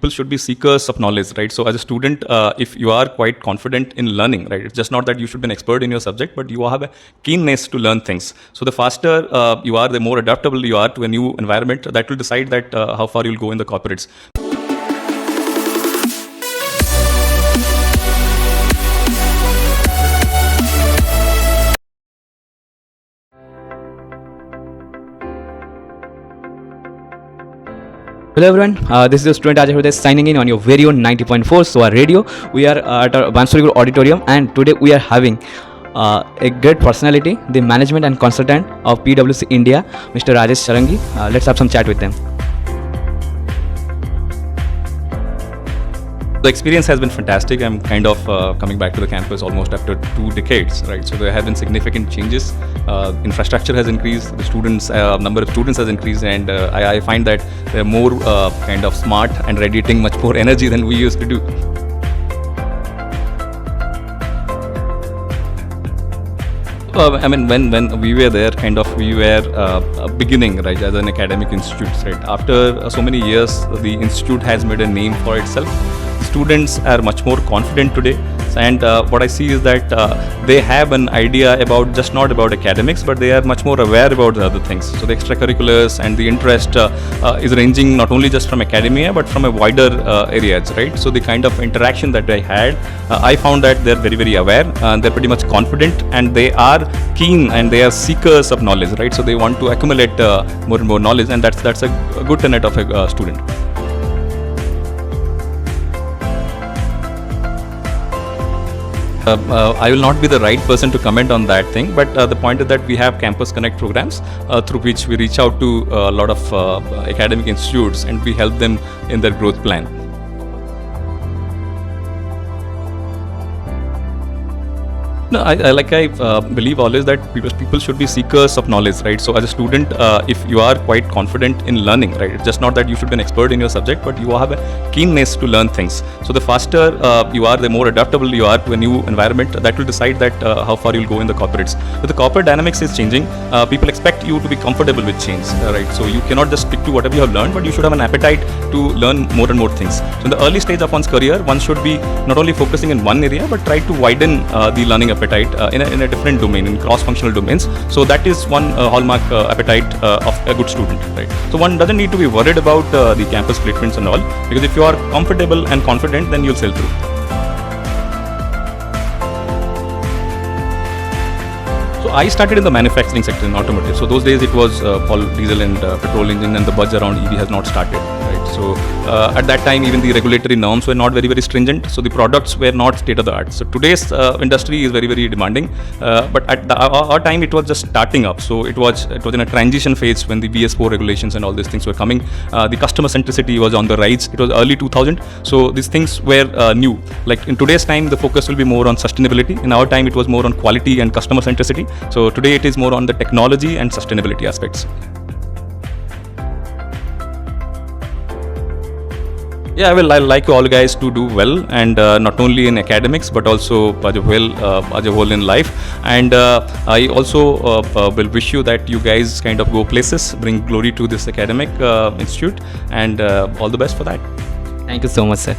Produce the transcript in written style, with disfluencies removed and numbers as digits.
people should be seekers of knowledge, right? So as a student, if you are quite confident in learning, right, it's just not that you should be an expert in your subject, but you have a keenness to learn things. So the faster you are, the more adaptable you are to a new environment. That will decide that how far you'll go in the corporates. Hello everyone, this is your student Rajesh signing in on your very own 90.4 SOA Radio. We are at our Bansuri Auditorium, and today we are having a great personality, the management and consultant of PWC India, Mr. Rajesh Sarangi. Let's have some chat with them. The experience has been fantastic. I'm kind of coming back to the campus almost after 2 decades, right? So there have been significant changes. Infrastructure has increased, the students, number of students has increased, and I find that they're more kind of smart and radiating much more energy than we used to do. I mean, when we were there, we were beginning, right, as an academic institute, right? After so many years, the institute has made a name for itself. Students are much more confident today, and what I see is that they have an idea about not about academics, but they are much more aware about the other things. So the extracurriculars and the interest is ranging not only just from academia, but from a wider areas, right? So the kind of interaction that I had, I found that they're very, very aware, and they're pretty much confident, and they are keen, and they are seekers of knowledge, right? So they want to accumulate more and more knowledge, and that's a good tenet of a student. I will not be the right person to comment on that thing, but the point is that we have Campus Connect programs through which we reach out to a lot of academic institutes, and we help them in their growth plan. No, I believe always that people should be seekers of knowledge, right? So as a student, if you are quite confident in learning, right, it's just not that you should be an expert in your subject, but you have a keenness to learn things. So the faster you are, the more adaptable you are to a new environment. That will decide that how far you'll go in the corporates. But the corporate dynamics is changing. People expect you to be comfortable with change, right? So you cannot just stick to whatever you have learned, but you should have an appetite to learn more and more things. So in the early stage of one's career, one should be not only focusing in one area, but try to widen the learning appetite in a different domain, in cross-functional domains. So that is one hallmark appetite of a good student, right? So one doesn't need to be worried about the campus placements and all, because if you are comfortable and confident, then you'll sail through. So I started in the manufacturing sector in automotive. So those days it was all diesel and petrol engine, and the buzz around EV has not started, right? So at that time, even the regulatory norms were not very, very stringent. So the products were not state of the art. So today's industry is very, very demanding. But at our time, it was just starting up. So it was in a transition phase when the BS4 regulations and all these things were coming. The customer centricity was on the rise. It was early 2000. So these things were new. Like in today's time, the focus will be more on sustainability. In our time, it was more on quality and customer centricity. So today it is more on the technology and sustainability aspects. Yeah, I like you all guys to do well, and not only in academics, but also as a whole in life. And I also will wish you that you guys kind of go places, bring glory to this academic institute, and all the best for that. Thank you so much, sir.